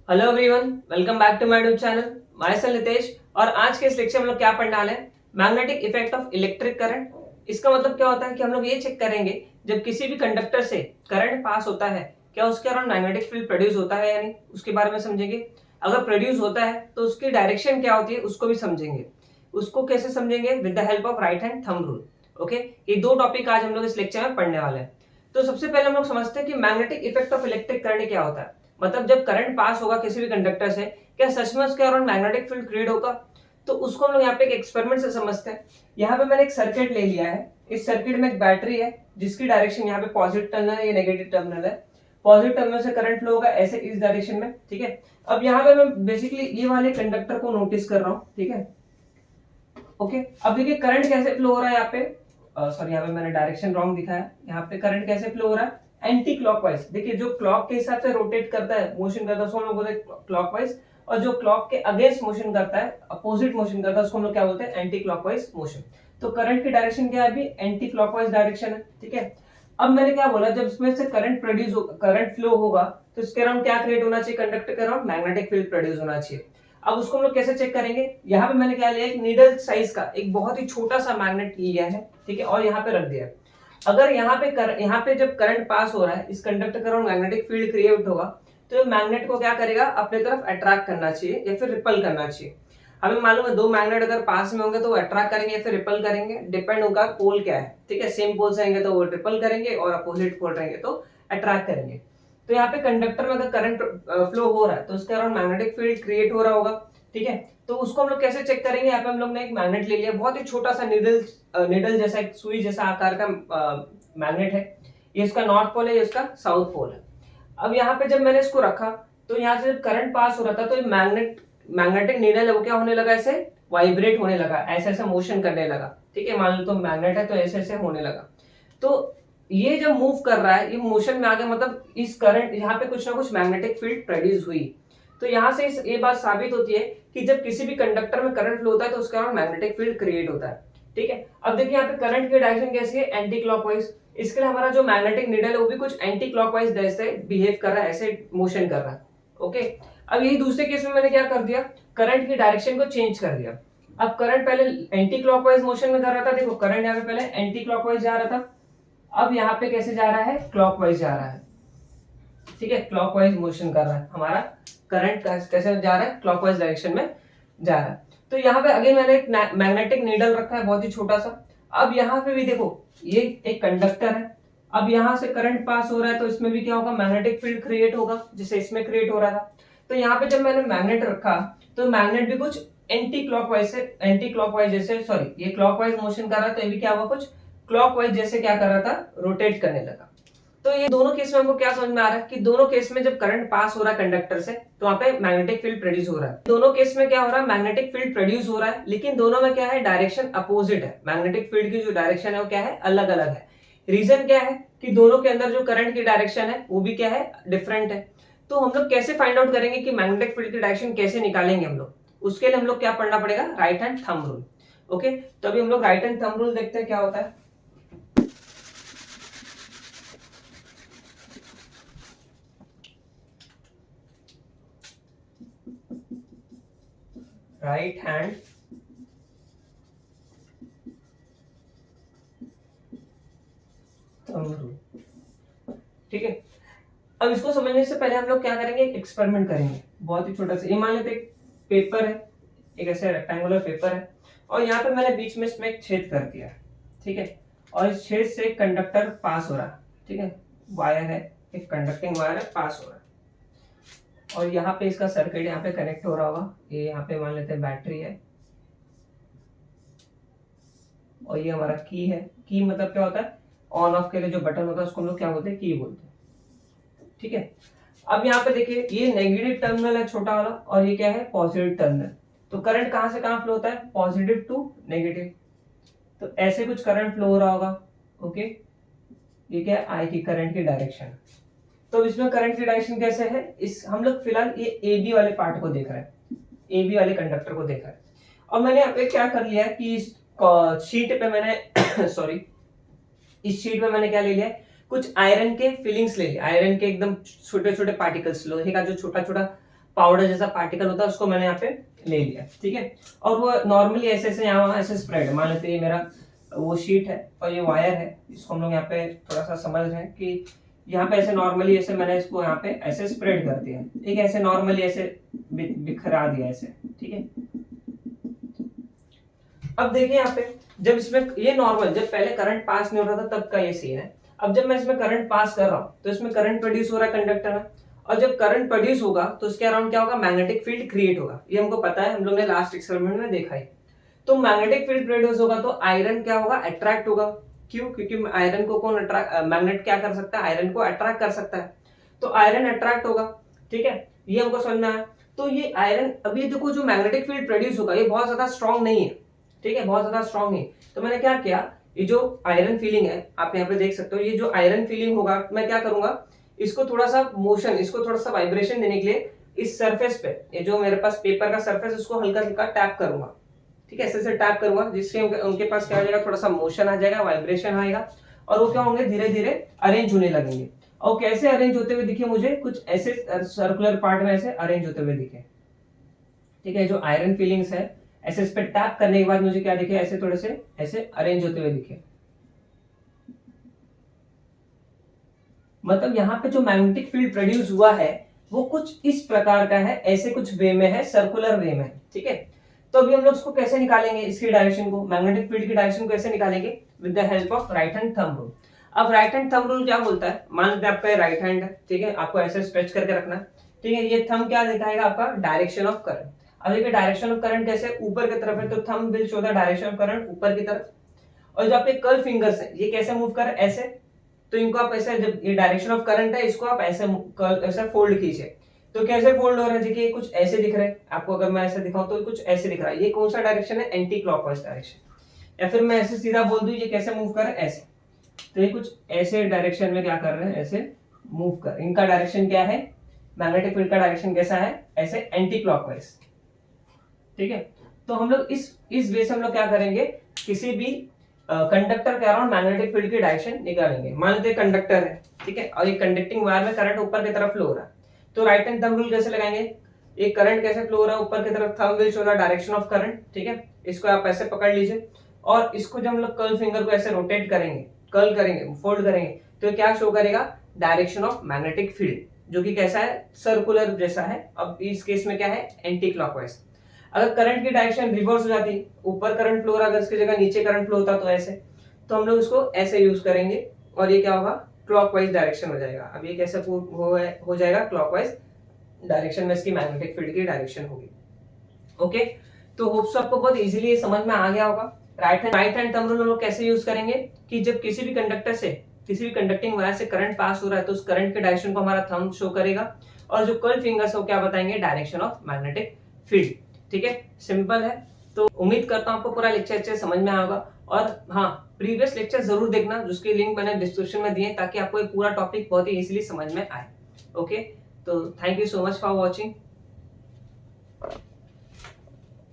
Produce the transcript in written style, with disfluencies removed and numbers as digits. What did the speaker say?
Hello everyone, welcome back to my YouTube channel. Myself Nitesh. और आज के इस लेक्चर में हम लोग क्या पढ़ने वाले हैं, magnetic effect of electric current. इसका मतलब क्या होता है कि हम लोग ये चेक करेंगे जब किसी भी कंडक्टर से करंट पास होता है, क्या उसके अराउंड मैग्नेटिक फील्ड प्रोड्यूस होता है या नहीं, उसके बारे में समझेंगे। अगर प्रोड्यूस होता है तो उसकी डायरेक्शन क्या होती है उसको भी समझेंगे। उसको कैसे समझेंगे? With the help of right hand thumb rule. Okay, ये दो टॉपिक आज हम लोग इस लेक्चर में पढ़ने वाले हैं। तो सबसे पहले हम लोग समझते हैं कि magnetic effect of electric current क्या होता है। मतलब जब करंट पास होगा किसी भी कंडक्टर से, क्या सच में उसके अराउंड मैग्नेटिक फील्ड क्रिएट होगा? तो उसको हम लोग यहाँ पे एक एक्सपेरिमेंट से समझते हैं। यहाँ पे मैंने एक सर्किट ले लिया है। इस सर्किट में एक बैटरी है जिसकी डायरेक्शन यहाँ पे पॉजिटिव टर्मिनल है, ये नेगेटिव टर्मिनल है। पॉजिटिव टर्मिनल से करंट फ्लो होगा ऐसे इस डायरेक्शन में, ठीक है। अब यहाँ पे मैं बेसिकली ये वाले कंडक्टर को नोटिस कर रहा हूँ, ठीक है। ओके, अब देखिए करंट कैसे फ्लो हो रहा है यहाँ पे। सॉरी, यहाँ पे मैंने डायरेक्शन रॉन्ग दिखाया। यहाँ पे करंट कैसे फ्लो हो रहा है, एंटी क्लॉकवाइज। देखिए जो क्लॉक के हिसाब से रोटेट करता है, मोशन करता है, उसको हम लोग बोलते हैं क्लॉकवाइज। और जो क्लॉक के अगेंस्ट मोशन करता है, अपोजिट मोशन करता है, उसको हम लोग क्या बोलते हैं, एंटी क्लॉकवाइज मोशन। तो करंट की डायरेक्शन क्या है, अभी एंटी क्लॉकवाइज डायरेक्शन है, ठीक है। अब मैंने क्या बोला, जब इसमें से करंट प्रोड्यूस हो, करंट फ्लो होगा तो इसके अराउंड क्या क्रिएट होना चाहिए, कंडक्टर के अराउंड मैग्नेटिक फील्ड प्रोड्यूस होना चाहिए। अब उसको हम लोग कैसे चेक करेंगे, यहाँ पे मैंने क्या लिया, एक नीडल साइज का एक बहुत ही छोटा सा मैग्नेट लिया है, ठीक है, और यहाँ पे रख दिया है। अगर यहाँ पे जब करंट पास हो रहा है, इस कंडक्टर के अराउंड मैग्नेटिक फील्ड क्रिएट होगा, तो मैग्नेट को क्या करेगा, अपने तरफ अट्रैक्ट करना चाहिए या फिर रिपल करना चाहिए। हमें मालूम है दो मैग्नेट अगर पास में होंगे तो वो अट्रैक्ट करेंगे या फिर रिपल करेंगे, डिपेंड होगा पोल क्या है, ठीक है। सेम पोल्स रहेंगे तो वो रिपल करेंगे और अपोजिट पोल रहेंगे तो अट्रैक्ट करेंगे। तो यहाँ पे कंडक्टर में अगर करंट फ्लो हो रहा है तो उसके अराउंड मैग्नेटिक फील्ड क्रिएट हो रहा होगा, ठीक है। तो उसको हम लोग कैसे चेक करेंगे, यहाँ पे हम लोग ने एक मैग्नेट ले लिया, बहुत ही छोटा सा निडल जैसा, एक सुई जैसा आकार का मैग्नेट है। ये इसका नॉर्थ पोल है, ये इसका साउथ पोल है। अब यहाँ पे जब मैंने इसको रखा तो यहाँ से करंट पास हो रहा था तो ये मैग्नेटिक नीडल है वो क्या होने लगा, ऐसे वाइब्रेट होने लगा, ऐसे ऐसे मोशन करने लगा, ठीक है। मान लो तो मैग्नेट है तो ऐसे ऐसे होने लगा। तो ये जब मूव कर रहा है, ये मोशन में आ गया, मतलब इस करंट यहाँ पे कुछ ना कुछ मैग्नेटिक फील्ड प्रोड्यूस हुई। तो यहाँ से ये बात साबित होती है कि जब किसी भी कंडक्टर में करंट फ्लो होता है तो उसके अराउंड मैग्नेटिक फील्ड क्रिएट होता है, ठीक है। अब देखिए यहाँ पे करंट की डायरेक्शन कैसी है, एंटी क्लॉकवाइज। इसके लिए हमारा जो मैग्नेटिक नीडल है वो भी कुछ एंटी क्लॉकवाइज जैसे बिहेव कर रहा है, ऐसे मोशन कर रहा है, ओके। अब यही दूसरे केस में मैंने क्या कर दिया, करंट की डायरेक्शन को चेंज कर दिया। अब करंट पहले एंटी क्लॉकवाइज मोशन में कर रहा था, देखो करंट यहाँ पे पहले एंटी क्लॉकवाइज जा रहा था, अब यहाँ पे कैसे जा रहा है, क्लॉकवाइज जा रहा है, ठीक है। क्लॉकवाइज मोशन कर रहा है हमारा करंट, कैसे जा रहा है, क्लॉकवाइज डायरेक्शन में जा रहा है। तो यहाँ पे अगेन मैंने एक मैग्नेटिक नीडल रखा है बहुत ही छोटा सा। अब यहाँ पे भी देखो ये एक कंडक्टर है, अब यहाँ से करंट पास हो रहा है तो इसमें भी क्या होगा, मैग्नेटिक फील्ड क्रिएट होगा जैसे इसमें क्रिएट हो रहा था। तो यहाँ पे जब मैंने मैग्नेट रखा तो मैग्नेट भी कुछ एंटी क्लॉकवाइज जैसे, सॉरी ये क्लॉकवाइज मोशन कर रहा था, तो ये भी क्या हुआ, कुछ क्लॉकवाइज जैसे क्या कर रहा था, रोटेट करने लगा। तो ये दोनों केस में हमको क्या समझ में आ रहा है कि दोनों केस में जब करंट पास हो रहा है कंडक्टर से तो वहां पे मैग्नेटिक फील्ड प्रोड्यूस हो रहा है। दोनों केस में क्या हो रहा है, मैग्नेटिक फील्ड प्रोड्यूस हो रहा है, लेकिन दोनों में क्या है, डायरेक्शन अपोजिट है। मैग्नेटिक फील्ड की जो डायरेक्शन है वो क्या है, अलग अलग है। रीजन क्या है कि दोनों के अंदर जो करंट की डायरेक्शन है वो भी क्या है, डिफरेंट है। तो हम लोग कैसे फाइंड आउट करेंगे कि मैग्नेटिक फील्ड की डायरेक्शन कैसे निकालेंगे हम लोग, उसके लिए हम लोग क्या पढ़ना पड़ेगा, right hand thumb rule. Okay, तो अभी हम लोग राइट हैंड थंब रूल देखते हैं क्या होता है। राइट हैंड थंब रूल, ठीक है। अब इसको समझने से पहले हम लोग क्या करेंगे, एक एक्सपेरिमेंट करेंगे बहुत ही छोटा सा। ये मान लेते एक पेपर है, एक ऐसे रेक्टेंगुलर पेपर है, और यहाँ पे मैंने बीच में इसमें एक छेद कर दिया, ठीक है। और इस छेद से एक कंडक्टर पास हो रहा है, ठीक है, वायर है, एक कंडक्टिंग वायर है, पास हो रहा है। और यहाँ पे इसका सर्किट यहाँ पे कनेक्ट हो रहा होगा, ये यहाँ पे मान लेते हैं बैटरी है, और ये हमारा की है। की मतलब क्या होता है, ऑन ऑफ के लिए जो बटन होता है उसको हम लोग क्या बोलते हैं, की बोलते हैं, ठीक है। अब यहाँ पे देखिए ये नेगेटिव टर्मिनल है छोटा वाला, और ये क्या है, पॉजिटिव टर्मिनल। तो करंट कहां से कहां फ्लो होता है, पॉजिटिव टू नेगेटिव। तो ऐसे कुछ करंट फ्लो हो रहा होगा, ओके। ये क्या है, आई की करंट की डायरेक्शन। तो इसमें करंट की डायरेक्शन कैसे है, इस हम लोग फिलहाल ये ए बी वाले पार्ट को देख रहे हैं, ए बी वाले कंडक्टर को देख रहे हैं। और मैंने यहाँ पे क्या कर लिया कि इस शीट पे मैंने सॉरी, इस शीट में मैंने क्या ले लिया, कुछ आयरन के फिलिंग्स ले लिया, आयरन के एकदम छोटे छोटे पार्टिकल्स, लोहे का जो छोटा छोटा पाउडर जैसा पार्टिकल होता है उसको मैंने यहाँ पे ले लिया, ठीक है। और वो नॉर्मली ऐसे ऐसे यहाँ वहाँ ऐसे स्प्रेड है। मान लेते ये मेरा वो शीट है और ये वायर है, इसको हम लोग यहाँ पे थोड़ा सा समझ रहे हैं कि यहाँ पे ऐसे नॉर्मली ऐसे मैंने इसको यहाँ पे ऐसे स्प्रेड कर दिया, ठीक है, ऐसे नॉर्मली ऐसे बिखरा दिया ऐसे, ठीक है। अब देखिए यहाँ पे जब इसमें ये नॉर्मल, जब पहले करंट पास नहीं हो रहा था तब का ये सीन है। अब जब मैं इसमें करंट पास कर रहा हूँ तो इसमें करंट प्रोड्यूस हो रहा है कंडक्टर में, और जब करंट प्रोड्यूस होगा तो उसके अराउंड क्या होगा, मैग्नेटिक फील्ड क्रिएट होगा। ये हमको पता है, हम लोग ने लास्ट एक्सपेरिमेंट में देखा है। तो मैग्नेटिक फील्ड प्रोड्यूस होगा तो आयरन क्या होगा, अट्रैक्ट होगा। क्यों? क्योंकि आयरन को कौन अट्रैक्ट, मैग्नेट क्या कर सकता है, आयरन को अट्रैक्ट कर सकता है, तो आयरन अट्रैक्ट होगा, ठीक है। ये हमको समझना है। तो ये आयरन, अभी देखो जो मैग्नेटिक फील्ड प्रोड्यूस होगा ये बहुत ज्यादा स्ट्रॉन्ग नहीं है, ठीक है, बहुत ज्यादा स्ट्रॉन्ग नहीं। तो मैंने क्या किया, ये जो आयरन फीलिंग है आप यहाँ पे देख सकते हो, ये जो आयरन फीलिंग होगा मैं क्या करूंगा, इसको थोड़ा सा मोशन, इसको थोड़ा सा वाइब्रेशन देने के लिए इस सरफेस पे, ये जो मेरे पास पेपर का सरफेस, उसको हल्का हल्का टैप करूंगा, ठीक है, ऐसे से टैप करूंगा, जिससे उनके पास क्या हो जाएगा, थोड़ा सा मोशन आ जाएगा, वाइब्रेशन आएगा, और वो क्या होंगे, धीरे धीरे अरेंज होने लगेंगे। और कैसे अरेंज होते हुए दिखे मुझे, कुछ ऐसे सर्कुलर पार्ट में ऐसे अरेंज होते हुए दिखे, ठीक है। जो आयरन फीलिंग्स है ऐसे इस पे टैप करने के बाद मुझे क्या दिखे, ऐसे थोड़े से ऐसे अरेंज होते हुए दिखे। मतलब यहाँ पे जो मैग्नेटिक फील्ड प्रोड्यूस हुआ है वो कुछ इस प्रकार का है, ऐसे कुछ वे में है, सर्कुलर वे में, ठीक है। तो अभी हम लोग इसको कैसे निकालेंगे, इसकी डायरेक्शन को, मैग्नेटिक फील्ड की डायरेक्शन को कैसे निकालेंगे, with the help of right hand thumb rule. अब राइट हैंड थंब रूल क्या बोलता है, मान लेते हैं आपका राइट हैंड है, ठीक है, आपको ऐसे स्ट्रेच करके रखना है, ठीक है। ये थंब क्या दिखाएगा, आपका डायरेक्शन ऑफ करंट। अब देखिए डायरेक्शन ऑफ करंट कैसे, ऊपर की तरफ है, तो thumb will show the direction of current ऊपर की तरफ। और जो आपके कर्ल फिंगर्स है ये कैसे मूव कर रहे हैं, ऐसे, तो इनको आप ऐसे, जब ये डायरेक्शन ऑफ करंट है इसको आप ऐसे ऐसे फोल्ड कीजिए, तो कैसे फोल्ड हो रहे हैं, देखिए कुछ ऐसे दिख रहे हैं आपको, अगर मैं ऐसे दिखाऊं तो कुछ ऐसे दिख रहा है। ये कौन सा डायरेक्शन है, एंटी क्लॉकवाइज डायरेक्शन। या फिर मैं ऐसे सीधा बोल दूं ये कैसे मूव कर रहे हैं, ऐसे, तो ये कुछ ऐसे डायरेक्शन में क्या कर रहे हैं, ऐसे मूव कर, इनका डायरेक्शन क्या है, मैग्नेटिक फील्ड का डायरेक्शन कैसा है, ऐसे एंटी क्लॉकवाइज, ठीक है। तो हम लोग इस वे से हम लोग क्या करेंगे, किसी भी कंडक्टर के अराउंड मैग्नेटिक फील्ड की डायरेक्शन निकालेंगे। मान लेते हैं कंडक्टर है, ठीक है, और ये कंडक्टिंग वायर में करंट ऊपर की तरफ फ्लो हो रहा है, तो राइट हैंड थंब रूल कैसे लगाएंगे, ये करंट कैसे फ्लो हो रहा है ऊपर की तरफ, thumb will show the direction of current, ठीक है। इसको आप ऐसे पकड़ लीजिए, और इसको जब हम लोग कर्ल फिंगर को ऐसे रोटेट करेंगे, कर्ल करेंगे, फोल्ड करेंगे, तो क्या शो करेगा, डायरेक्शन ऑफ मैग्नेटिक फील्ड, जो कि कैसा है, सर्कुलर जैसा है। अब इस केस में क्या है, एंटी क्लॉकवाइज। अगर करंट की डायरेक्शन रिवर्स हो जाती, ऊपर करंट फ्लो हो रहा, अगर इसकी जगह नीचे करंट फ्लो होता तो ऐसे, तो हम लोग इसको ऐसे यूज करेंगे, और ये क्या होगा, क्लॉकवाइज डायरेक्शन हो जाएगा। अब ये कैसे हो जाएगा, क्लॉकवाइज डायरेक्शन में इसकी मैग्नेटिक फील्ड की डायरेक्शन होगी। ओके, तो होप्स आपको बहुत इजीली ये समझ में आ गया होगा। राइट हैंड थंब रूल हम लोग कैसे यूज करेंगे, कि जब किसी भी कंडक्टर से, किसी भी कंडक्टिंग वायर से करंट पास हो रहा है तो उस करंट के डायरेक्शन को हमारा थंब शो करेगा, और जो कर्ल फिंगर्स हो क्या बताएंगे, डायरेक्शन ऑफ मैग्नेटिक फील्ड, ठीक है। सिंपल है। तो उम्मीद करता हूं आपको पूरा लेक्चर अच्छे से समझ में आएगा, और हाँ, प्रीवियस लेक्चर जरूर देखना जिसके लिंक मैंने डिस्क्रिप्शन में दिए, ताकि आपको ये पूरा टॉपिक बहुत ही इजीली समझ में आए। ओके, तो thank you so much for watching.